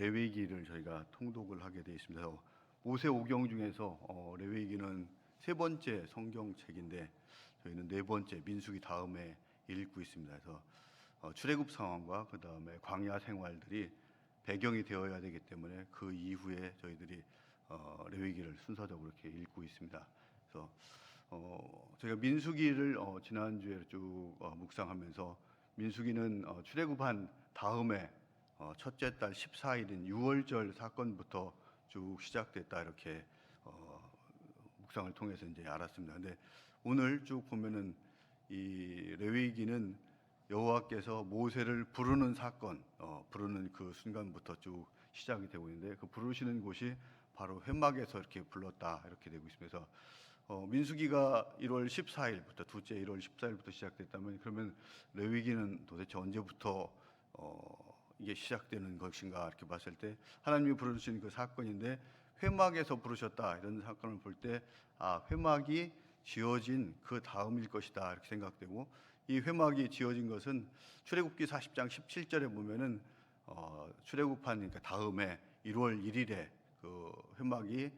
레위기를 저희가 통독을 하게 되어 있습니다. 모세오경 중에서 레위기는 세 번째 성경책인데 저희는 네 번째 민수기 다음에 읽고 있습니다. 그래서 출애굽 상황과 그 다음에 광야 생활들이 배경이 되어야 되기 때문에 그 이후에 저희들이 레위기를 순서적으로 이렇게 읽고 있습니다. 그래서 저희가 민수기를 지난주에 쭉 묵상하면서 민수기는 출애굽한 다음에 첫째 달 14일인 유월절 사건부터 쭉 시작됐다 이렇게 묵상을 통해서 이제 알았습니다. 근데 오늘 쭉 보면은 이 레위기는 여호와께서 모세를 부르는 사건, 부르는 그 순간부터 쭉 시작이 되고 있는데 그 부르시는 곳이 바로 회막에서 이렇게 불렀다 이렇게 되고 있습니다. 민수기가 1월 14일부터 둘째 1월 14일부터 시작됐다면 그러면 레위기는 도대체 언제부터 이게 시작되는 것인가 이렇게 봤을 때 하나님이 부르신 그 사건인데 회막에서 부르셨다 이런 사건을 볼 때 회막이 지어진 그 다음일 것이다 이렇게 생각되고 이 회막이 지어진 것은 출애굽기 40장 17절에 보면은 출애굽한 그러니까 다음에 1월 1일에 그 회막이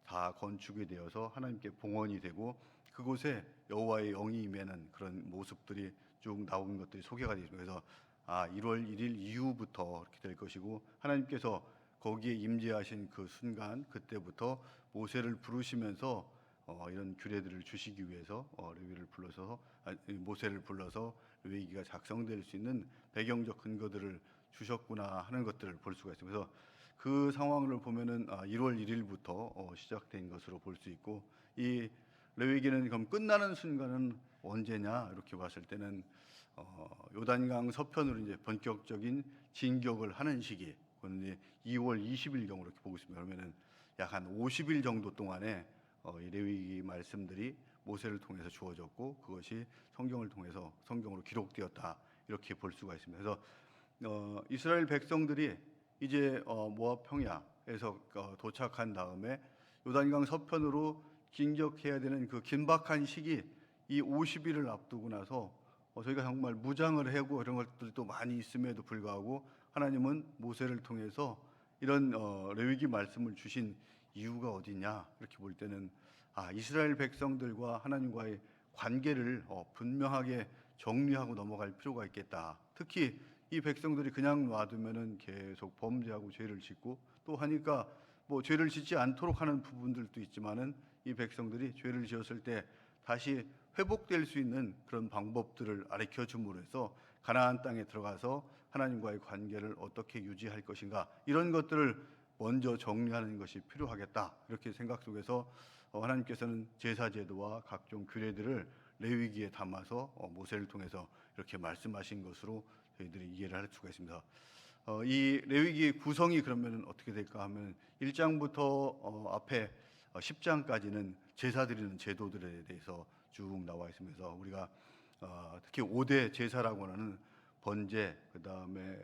다 건축이 되어서 하나님께 봉헌이 되고 그곳에 여호와의 영이 임하는 그런 모습들이 쭉 나오는 것들이 소개가 되어 있습니다. 그래서 1월 1일 이후부터 이렇게 될 것이고 하나님께서 거기에 임재하신 그 순간 그때부터 모세를 부르시면서 이런 규례들을 주시기 위해서 모세를 불러서 레위기가 작성될 수 있는 배경적 근거들을 주셨구나 하는 것들을 볼 수가 있습니다. 그래서 그 상황을 보면은 1월 1일부터 시작된 것으로 볼 수 있고 이 레위기는 그럼 끝나는 순간은 언제냐 이렇게 봤을 때는 요단강 서편으로 이제 본격적인 진격을 하는 시기 그건 이제 2월 20일경으로 이렇게 보고 있습니다. 그러면은 약 한 50일 정도 동안에 이 레위기 말씀들이 모세를 통해서 주어졌고 그것이 성경을 통해서 성경으로 기록되었다 이렇게 볼 수가 있습니다. 그래서 이스라엘 백성들이 이제 모압 평야에서 도착한 다음에 요단강 서편으로 진격해야 되는 그 긴박한 시기 이 50일을 앞두고 나서 저희가 정말 무장을 하고 이런 것들이 또 많이 있음에도 불구하고 하나님은 모세를 통해서 이런 레위기 말씀을 주신 이유가 어디냐 이렇게 볼 때는 이스라엘 백성들과 하나님과의 관계를 분명하게 정리하고 넘어갈 필요가 있겠다. 특히 이 백성들이 그냥 놔두면은 계속 범죄하고 죄를 짓고 또 하니까 뭐 죄를 짓지 않도록 하는 부분들도 있지만은 이 백성들이 죄를 지었을 때 다시 회복될 수 있는 그런 방법들을 가르쳐 줌으로 해서 가나안 땅에 들어가서 하나님과의 관계를 어떻게 유지할 것인가 이런 것들을 먼저 정리하는 것이 필요하겠다 이렇게 생각 속에서 하나님께서는 제사 제도와 각종 규례들을 레위기에 담아서 모세를 통해서 이렇게 말씀하신 것으로 저희들이 이해를 할 수가 있습니다. 이 레위기의 구성이 그러면 어떻게 될까 하면 1장부터 앞에 10장까지는 제사 드리는 제도들에 대해서 쭉 나와 있으면서 우리가 특히 5대 제사라고 하는 번제, 그 다음에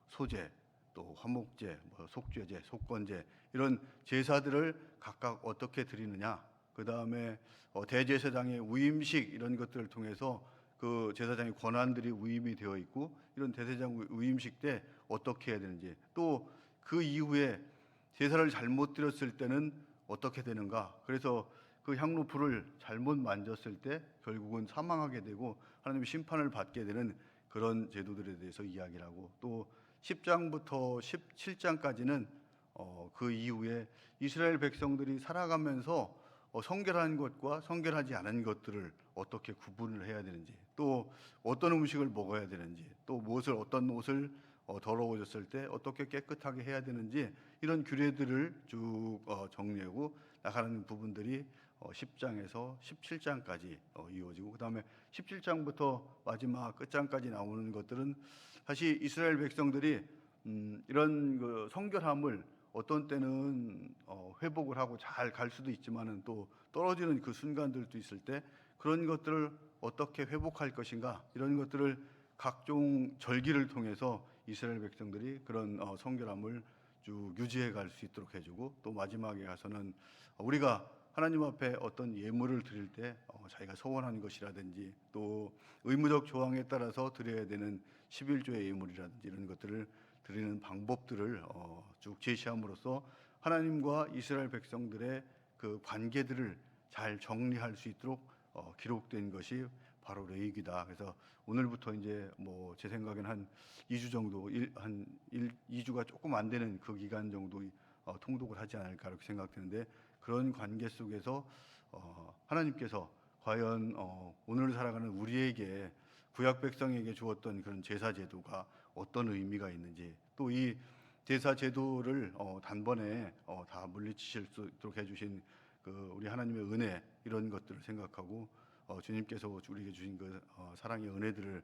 소제, 또 화목제, 속죄제, 속건제 이런 제사들을 각각 어떻게 드리느냐, 그 다음에 대제사장의 위임식 이런 것들을 통해서 그 제사장의 권한들이 위임이 되어 있고 이런 대제사장 위임식 때 어떻게 해야 되는지 또 그 이후에 제사를 잘못 드렸을 때는 어떻게 되는가. 그래서 그 향로 불을 잘못 만졌을 때 결국은 사망하게 되고 하나님의 심판을 받게 되는 그런 제도들에 대해서 이야기를 하고 또 10장부터 17장까지는 그 이후에 이스라엘 백성들이 살아가면서 성결한 것과 성결하지 않은 것들을 어떻게 구분을 해야 되는지 또 어떤 음식을 먹어야 되는지 또 어떤 옷을 더러워졌을 때 어떻게 깨끗하게 해야 되는지 이런 규례들을 쭉 정리하고 나가는 부분들이 10장에서 17장까지 이어지고 그 다음에 17장부터 마지막 끝장까지 나오는 것들은 사실 이스라엘 백성들이 이런 그 성결함을 어떤 때는 회복을 하고 잘 갈 수도 있지만은 또 떨어지는 그 순간들도 있을 때 그런 것들을 어떻게 회복할 것인가 이런 것들을 각종 절기를 통해서 이스라엘 백성들이 그런 성결함을 쭉 유지해 갈 수 있도록 해주고 또 마지막에 가서는 우리가 하나님 앞에 어떤 예물을 드릴 때 자기가 소원하는 것이라든지 또 의무적 조항에 따라서 드려야 되는 11조의 예물이라든지 이런 것들을 드리는 방법들을 쭉 제시함으로써 하나님과 이스라엘 백성들의 그 관계들을 잘 정리할 수 있도록 기록된 것이 바로 레위기다. 그래서 오늘부터 이제 뭐 제 생각에는 한 2주 정도, 2주가 조금 안 되는 그 기간 정도 통독을 하지 않을까 이렇게 생각되는데, 그런 관계 속에서 하나님께서 과연 오늘 살아가는 우리에게 구약 백성에게 주었던 그런 제사 제도가 어떤 의미가 있는지, 또 이 제사 제도를 단번에 다 물리치실 수 있도록 해주신 그 우리 하나님의 은혜, 이런 것들을 생각하고 주님께서 우리에게 주신 그 사랑의 은혜들을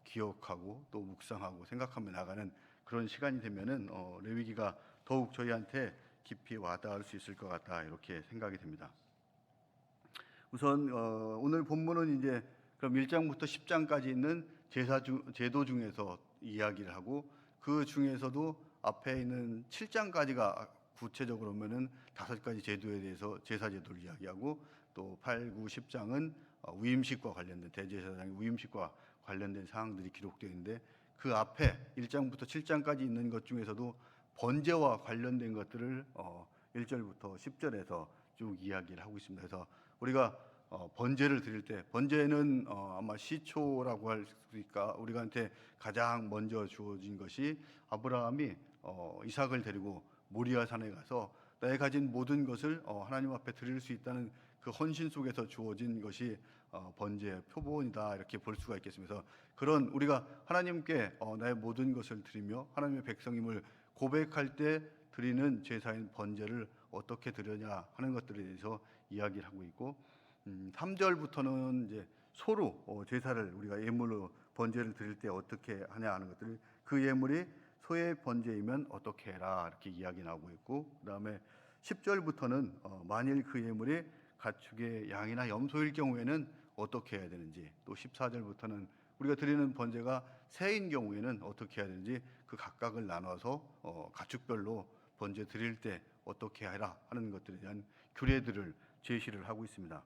기억하고 또 묵상하고 생각하며 나가는 그런 시간이 되면은 레위기가 더욱 저희한테 깊이 와닿을 수 있을 것 같다, 이렇게 생각이 됩니다. 우선 오늘 본문은 이제 그럼 1장부터 10장까지 있는 제도 중에서 이야기를 하고, 그 중에서도 앞에 있는 7장까지가 구체적으로 보면은 5가지 제도에 대해서 제사 제도를 이야기하고, 또 8, 9, 10장은 위임식과 관련된 대제사장의 위임식과 관련된 사항들이 기록되어 있는데, 그 앞에 1장부터 7장까지 있는 것 중에서도 번제와 관련된 것들을 1절부터 10절에서 쭉 이야기를 하고 있습니다. 그래서 우리가 번제를 드릴 때, 번제는 아마 시초라고 할 수 있을까, 우리한테 가장 먼저 주어진 것이 아브라함이 이삭을 데리고 모리아 산에 가서 나의 가진 모든 것을 하나님 앞에 드릴 수 있다는 그 헌신 속에서 주어진 것이 번제의 표본이다, 이렇게 볼 수가 있겠습니다. 그런 우리가 하나님께 나의 모든 것을 드리며 하나님의 백성임을 고백할 때 드리는 제사인 번제를 어떻게 드리냐 하는 것들에 대해서 이야기를 하고 있고, 3절부터는 이제 소로 제사를 우리가 예물로 번제를 드릴 때 어떻게 하냐 하는 것들, 그 예물이 소의 번제이면 어떻게 해라, 이렇게 이야기 나오고 있고, 그다음에 10절부터는 만일 그 예물이 가축의 양이나 염소일 경우에는 어떻게 해야 되는지, 또 14절부터는 우리가 드리는 번제가 새인 경우에는 어떻게 해야 되는지, 그 각각을 나눠서 가축별로 번제 드릴 때 어떻게 해라 하는 것들에 대한 규례들을 제시를 하고 있습니다.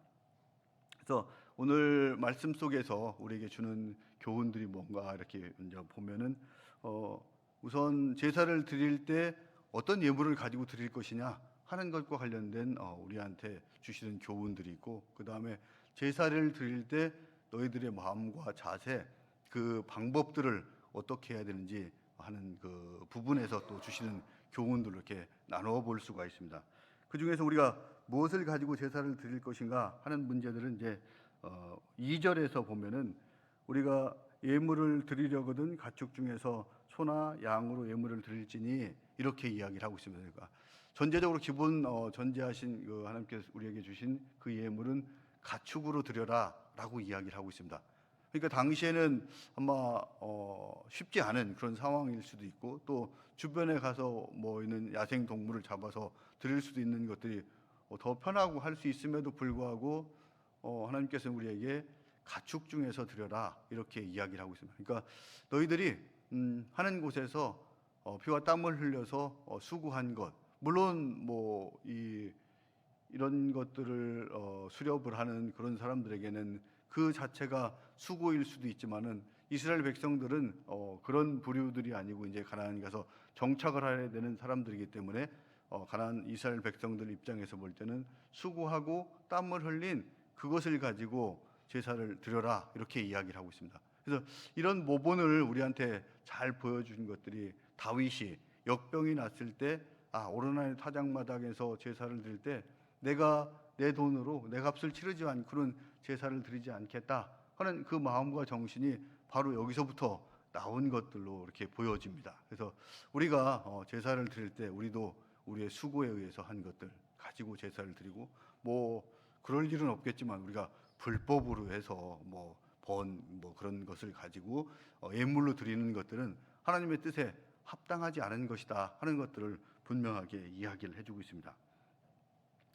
그래서 오늘 말씀 속에서 우리에게 주는 교훈들이 뭔가 이렇게 이제 보면은 우선 제사를 드릴 때 어떤 예물을 가지고 드릴 것이냐 하는 것과 관련된 우리한테 주시는 교훈들이 있고, 그 다음에 제사를 드릴 때 너희들의 마음과 자세, 그 방법들을 어떻게 해야 되는지 하는 그 부분에서 또 주시는 교훈들을 이렇게 나누어 볼 수가 있습니다. 그 중에서 우리가 무엇을 가지고 제사를 드릴 것인가 하는 문제들은 이제 2절에서 보면은 우리가 예물을 드리려거든 가축 중에서 소나 양으로 예물을 드릴지니, 이렇게 이야기를 하고 있습니다. 그러니까 전제적으로 기본 전제하신 그 하나님께서 우리에게 주신 그 예물은 가축으로 드려라라고 이야기를 하고 있습니다. 그러니까 당시에는 아마 쉽지 않은 그런 상황일 수도 있고, 또 주변에 가서 뭐 있는 야생 동물을 잡아서 드릴 수도 있는 것들이 더 편하고 할 수 있음에도 불구하고 하나님께서는 우리에게 가축 중에서 드려라, 이렇게 이야기를 하고 있습니다. 그러니까 너희들이 하는 곳에서 피와 땀을 흘려서 수고한 것, 물론 뭐 이런 것들을 수렵을 하는 그런 사람들에게는 그 자체가 수고일 수도 있지만은, 이스라엘 백성들은 그런 부류들이 아니고 이제 가나안에 가서 정착을 해야 되는 사람들이기 때문에 가나안 이스라엘 백성들 입장에서 볼 때는 수고하고 땀을 흘린 그것을 가지고 제사를 드려라, 이렇게 이야기를 하고 있습니다. 그래서 이런 모본을 우리한테 잘 보여준 것들이, 다윗이 역병이 났을 때 오르나의 타작마당에서 제사를 드릴 때 내가 내 돈으로 내 값을 치르지 않고는 제사를 드리지 않겠다 하는 그 마음과 정신이 바로 여기서부터 나온 것들로 이렇게 보여집니다. 그래서 우리가 제사를 드릴 때 우리도 우리의 수고에 의해서 한 것들 가지고 제사를 드리고, 뭐 그럴 일은 없겠지만 우리가 불법으로 해서 뭐 그런 것을 가지고 예물로 드리는 것들은 하나님의 뜻에 합당하지 않은 것이다 하는 것들을 분명하게 이야기를 해주고 있습니다.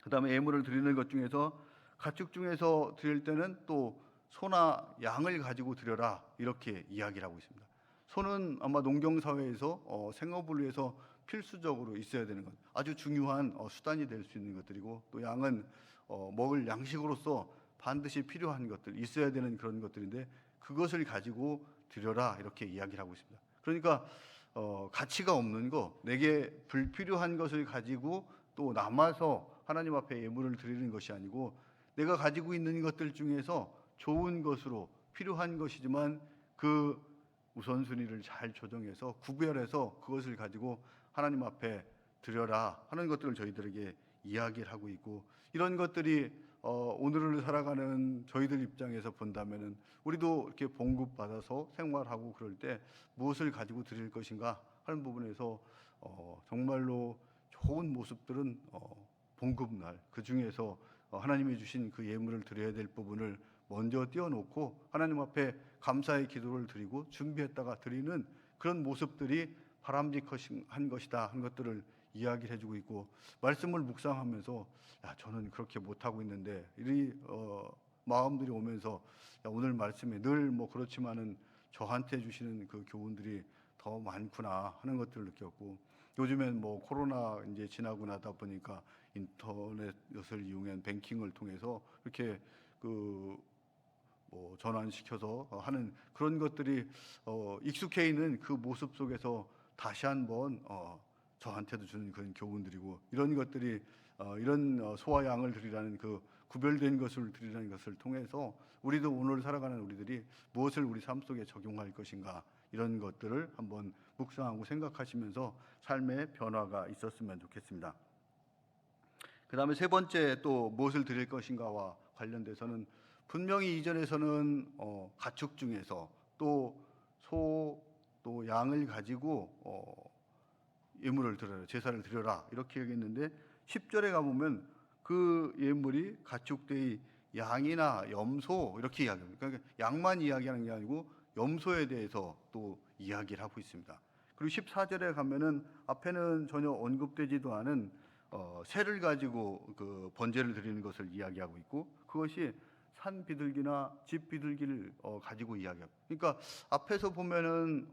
그 다음에 예물을 드리는 것 중에서 가축 중에서 드릴 때는 또 소나 양을 가지고 드려라, 이렇게 이야기를 하고 있습니다. 소는 아마 농경사회에서 생업을 위해서 필수적으로 있어야 되는 것, 아주 중요한 수단이 될 수 있는 것들이고, 또 양은 먹을 양식으로서 반드시 필요한 것들, 있어야 되는 그런 것들인데 그것을 가지고 드려라, 이렇게 이야기를 하고 있습니다. 그러니까 가치가 없는 거, 내게 불필요한 것을 가지고 또 남아서 하나님 앞에 예물을 드리는 것이 아니고 내가 가지고 있는 것들 중에서 좋은 것으로 필요한 것이지만 그 우선순위를 잘 조정해서 구별해서 그것을 가지고 하나님 앞에 드려라 하는 것들을 저희들에게 이야기를 하고 있고, 이런 것들이 오늘을 살아가는 저희들 입장에서 본다면은 우리도 이렇게 봉급받아서 생활하고 그럴 때 무엇을 가지고 드릴 것인가 하는 부분에서 정말로 좋은 모습들은 봉급날 그 중에서 하나님이 주신 그 예물을 드려야 될 부분을 먼저 띄워놓고 하나님 앞에 감사의 기도를 드리고 준비했다가 드리는 그런 모습들이 바람직한 것이다 하는 것들을 이야기를 해주고 있고, 말씀을 묵상하면서 저는 그렇게 못하고 있는데 이 마음들이 오면서 오늘 말씀에 늘 뭐 그렇지만은 저한테 주시는 그 교훈들이 더 많구나 하는 것들을 느꼈고, 요즘엔 뭐 코로나 이제 지나고 나다 보니까 인터넷을 이용한 뱅킹을 통해서 이렇게 뭐 전환시켜서 하는 그런 것들이 익숙해 있는 그 모습 속에서 다시 한번 저한테도 주는 그런 교훈들이고, 이런 것들이 이런 소와 양을 드리라는 그 구별된 것을 드리라는 것을 통해서 우리도 오늘 살아가는 우리들이 무엇을 우리 삶 속에 적용할 것인가, 이런 것들을 한번 묵상하고 생각하시면서 삶의 변화가 있었으면 좋겠습니다. 그 다음에 세 번째 또 무엇을 드릴 것인가와 관련돼서는 분명히 이전에서는 가축 중에서 또 소, 또 양을 가지고 예물을 드려라, 제사를 드려라 이렇게 얘기했는데 10절에 가보면 그 예물이 가축대의 양이나 염소 이렇게 이야기합니다. 그러니까 양만 이야기하는 게 아니고 염소에 대해서 또 이야기를 하고 있습니다. 그리고 14절에 가면은 앞에는 전혀 언급되지도 않은 새를 가지고 그 번제를 드리는 것을 이야기하고 있고, 그것이 산 비둘기나 집 비둘기를 가지고 이야기합니다. 그러니까 앞에서 보면은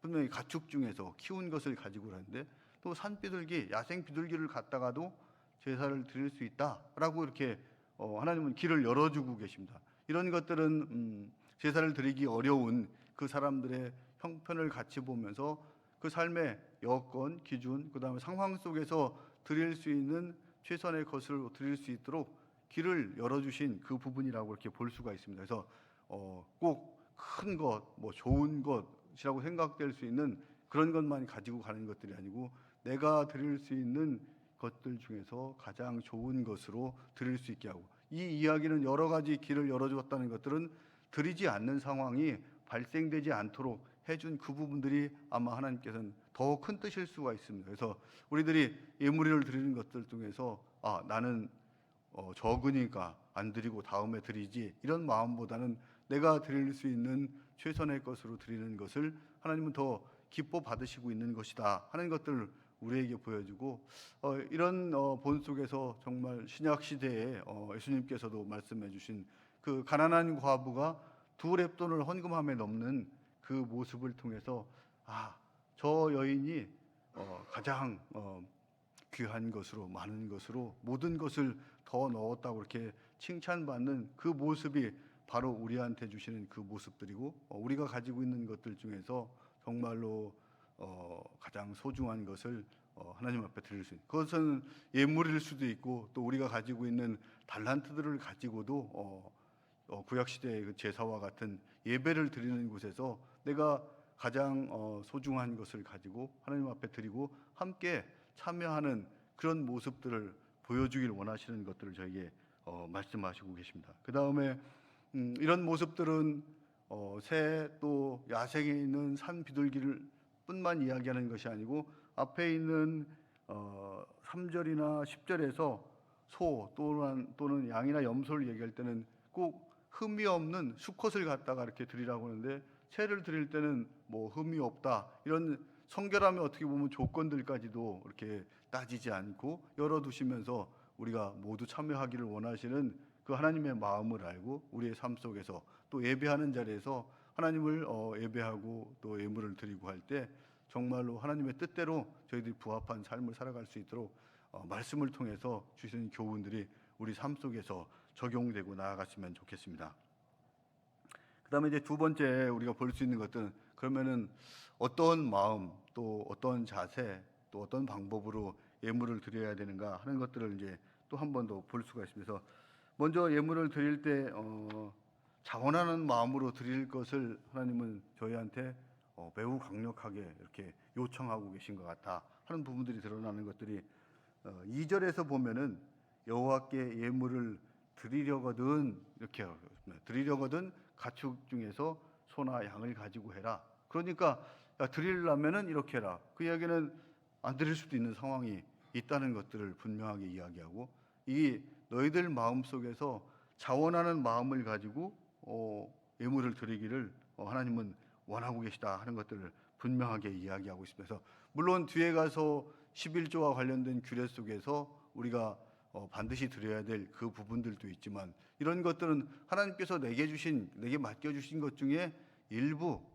분명히 가축 중에서 키운 것을 가지고 하는데 또 산 비둘기, 야생 비둘기를 갖다가도 제사를 드릴 수 있다라고 이렇게 하나님은 길을 열어주고 계십니다. 이런 것들은 제사를 드리기 어려운 그 사람들의 형편을 같이 보면서 그 삶의 여건, 기준, 그 다음에 상황 속에서 드릴 수 있는 최선의 것을 드릴 수 있도록 길을 열어주신 그 부분이라고 이렇게 볼 수가 있습니다. 그래서 꼭 큰 것, 뭐 좋은 것이라고 생각될 수 있는 그런 것만 가지고 가는 것들이 아니고 내가 드릴 수 있는 것들 중에서 가장 좋은 것으로 드릴 수 있게 하고, 이 이야기는 여러 가지 길을 열어주었다는 것들은 드리지 않는 상황이 발생되지 않도록 해준 그 부분들이 아마 하나님께서는 더 큰 뜻일 수가 있습니다. 그래서 우리들이 예물을 드리는 것들 중에서 나는 적으니까 안 드리고 다음에 드리지 이런 마음보다는 내가 드릴 수 있는 최선의 것으로 드리는 것을 하나님은 더 기뻐 받으시고 있는 것이다 하는 것들을 우리에게 보여주고, 이런 본 속에서 정말 신약 시대에 예수님께서도 말씀해 주신 그 가난한 과부가 2렙돈을 헌금함에 넘는 그 모습을 통해서 저 여인이 가장 귀한 것으로, 많은 것으로 모든 것을 더 넣었다고 이렇게 칭찬받는 그 모습이 바로 우리한테 주시는 그 모습들이고, 우리가 가지고 있는 것들 중에서 정말로 가장 소중한 것을 하나님 앞에 드릴 수 있는, 그것은 예물일 수도 있고 또 우리가 가지고 있는 달란트들을 가지고도 구약 시대의 그 제사와 같은 예배를 드리는 곳에서 내가 가장 소중한 것을 가지고 하나님 앞에 드리고 함께 참여하는 그런 모습들을 보여주길 원하시는 것들을 저에게 말씀하시고 계십니다. 그 다음에 이런 모습들은 새 또 야생에 있는 산 비둘기를 뿐만 이야기하는 것이 아니고 앞에 있는 3절이나 10절에서 소 또는 양이나 염소를 얘기할 때는 꼭 흠이 없는 수컷을 갖다가 이렇게 드리라고 하는데, 새를 드릴 때는 뭐 흠이 없다 이런 성결함의 어떻게 보면 조건들까지도 이렇게 따지지 않고 열어두시면서 우리가 모두 참여하기를 원하시는 그 하나님의 마음을 알고 우리의 삶 속에서 또 예배하는 자리에서 하나님을 예배하고 또 예물을 드리고 할 때 정말로 하나님의 뜻대로 저희들이 부합한 삶을 살아갈 수 있도록 말씀을 통해서 주시는 교훈들이 우리 삶 속에서 적용되고 나아갔으면 좋겠습니다. 그 그다음에 이제 두 번째 우리가 볼 수 있는 것들은 그러면은 어떤 마음 또 어떤 자세 또 어떤 방법으로 예물을 드려야 되는가 하는 것들을 이제 또 한 번 더 볼 수가 있습니다. 그래서 먼저 예물을 드릴 때 자원하는 마음으로 드릴 것을 하나님은 저희한테 매우 강력하게 이렇게 요청하고 계신 것 같다 하는 부분들이 드러나는 것들이 2절에서 보면은 여호와께 예물을 드리려거든 이렇게 드리려거든 가축 중에서 소나 양을 가지고 해라. 그러니까 드리려면은 이렇게 해라. 그 이야기는 안 드릴 수도 있는 상황이 있다는 것들을 분명하게 이야기하고 이 너희들 마음 속에서 자원하는 마음을 가지고 예물을 드리기를 하나님은 원하고 계시다 하는 것들을 분명하게 이야기하고 있습니다. 그래서 물론 뒤에 가서 11조와 관련된 규례 속에서 우리가 반드시 드려야 될 그 부분들도 있지만 이런 것들은 하나님께서 내게 맡겨주신 것 중에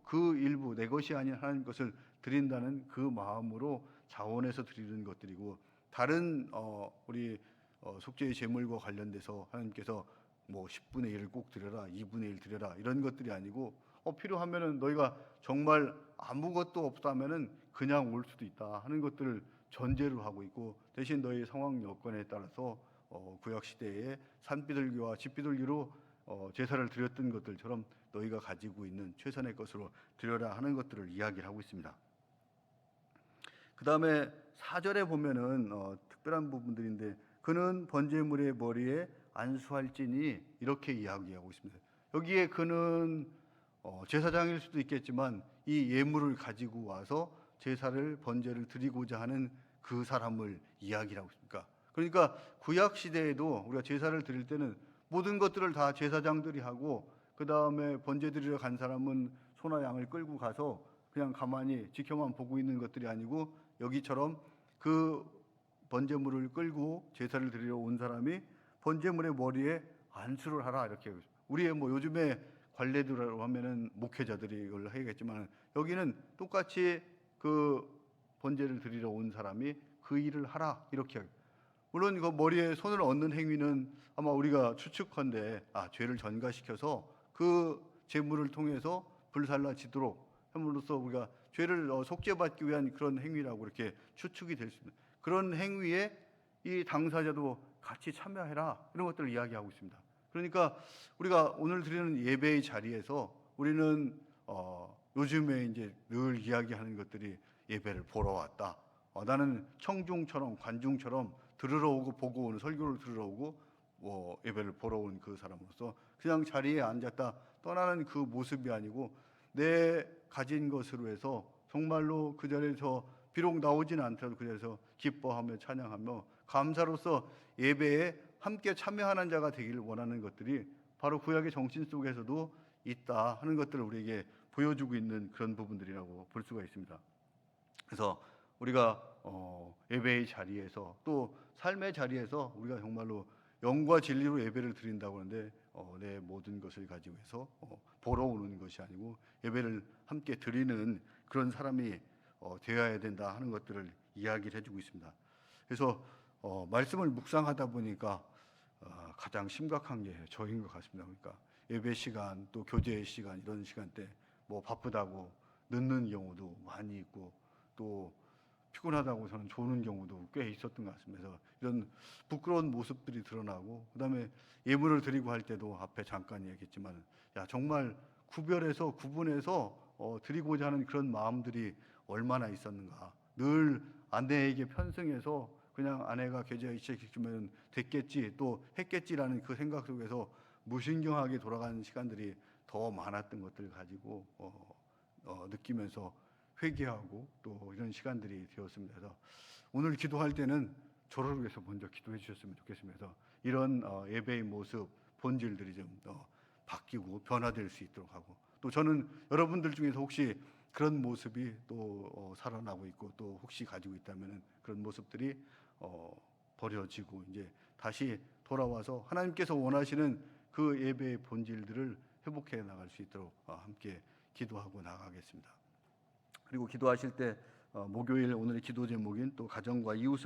그 일부 내 것이 아닌 하나님 것을 드린다는 그 마음으로 자원해서 드리는 것들이고 다른 우리 속죄의 제물과 관련돼서 하나님께서 뭐 10분의 1을 꼭 드려라 2분의 1 드려라 이런 것들이 아니고 필요하면은 너희가 정말 아무것도 없다면은 그냥 올 수도 있다 하는 것들을 전제로 하고 있고 대신 너희 상황 여건에 따라서 구약 시대에 산비둘기와 집비둘기로 제사를 드렸던 것들처럼 너희가 가지고 있는 최선의 것으로 드려라 하는 것들을 이야기를 하고 있습니다. 그 다음에 4절에 보면은 특별한 부분들인데 그는 번제물의 머리에 안수할지니 이렇게 이야기하고 있습니다. 여기에 그는 제사장일 수도 있겠지만 이 예물을 가지고 와서 제사를 번제를 드리고자 하는 그 사람을 이야기를 하고 있습니다. 그러니까 구약 시대에도 우리가 제사를 드릴 때는 모든 것들을 다 제사장들이 하고 그 다음에 번제 드리러 간 사람은 소나 양을 끌고 가서 그냥 가만히 지켜만 보고 있는 것들이 아니고 여기처럼 그 번제물을 끌고 제사를 드리러 온 사람이 번제물의 머리에 안수를 하라 이렇게 우리의 뭐 요즘에 관례들로 하면은 목회자들이 이걸 하겠지만 여기는 똑같이 그 번제를 드리러 온 사람이 그 일을 하라 이렇게 물론 그 머리에 손을 얹는 행위는 아마 우리가 추측컨대 죄를 전가시켜서 그 제물을 통해서 불살라지도록 함으로써 우리가 죄를 속죄받기 위한 그런 행위라고 이렇게 추측이 될 수 있는 그런 행위에 이 당사자도 같이 참여해라 이런 것들을 이야기하고 있습니다. 그러니까 우리가 오늘 드리는 예배의 자리에서 우리는 요즘에 이제 늘 이야기하는 것들이 예배를 보러 왔다. 나는 청중처럼 관중처럼 들으러 오고 보고 오는 설교를 들으러 오고 예배를 보러 온 그 사람으로서 그냥 자리에 앉았다 떠나는 그 모습이 아니고 내 가진 것으로 해서 정말로 그 자리에서 비록 나오지는 않더라도 그 자리에서 기뻐하며 찬양하며 감사로서 예배에 함께 참여하는 자가 되기를 원하는 것들이 바로 구약의 정신 속에서도 있다 하는 것들을 우리에게 보여주고 있는 그런 부분들이라고 볼 수가 있습니다. 그래서 우리가 예배의 자리에서 또 삶의 자리에서 우리가 정말로 영과 진리로 예배를 드린다고 하는데 내 모든 것을 가지고 해서 보러 오는 것이 아니고 예배를 함께 드리는 그런 사람이 되어야 된다 하는 것들을 이야기를 해주고 있습니다. 그래서 말씀을 묵상하다 보니까 가장 심각한 게 저인 것 같습니다. 그러니까 예배 시간 또 교제 시간 이런 시간대 뭐 바쁘다고 늦는 경우도 많이 있고 또 피곤하다고 저는 조는 경우도 꽤 있었던 것 같습니다. 그래서 이런 부끄러운 모습들이 드러나고 그다음에 예물을 드리고 할 때도 앞에 잠깐 얘기했지만 정말 구분해서 드리고자 하는 그런 마음들이 얼마나 있었는가. 늘 아내에게 편승해서 그냥 아내가 계좌 이체해주면 됐겠지 또 했겠지라는 그 생각 속에서 무신경하게 돌아가는 시간들이 더 많았던 것들을 가지고 느끼면서 회개하고 또 이런 시간들이 되었습니다. 그래서 오늘 기도할 때는 저를 위해서 먼저 기도해 주셨으면 좋겠습니다. 그래서 이런 예배의 모습, 본질들이 좀 더 바뀌고 변화될 수 있도록 하고 또 저는 여러분들 중에서 혹시 그런 모습이 또 살아나고 있고 또 혹시 가지고 있다면 그런 모습들이 버려지고 이제 다시 돌아와서 하나님께서 원하시는 그 예배의 본질들을 회복해 나갈 수 있도록 함께 기도하고 나가겠습니다. 그리고 기도하실 때 목요일 오늘의 기도 제목인 또 가정과 이웃을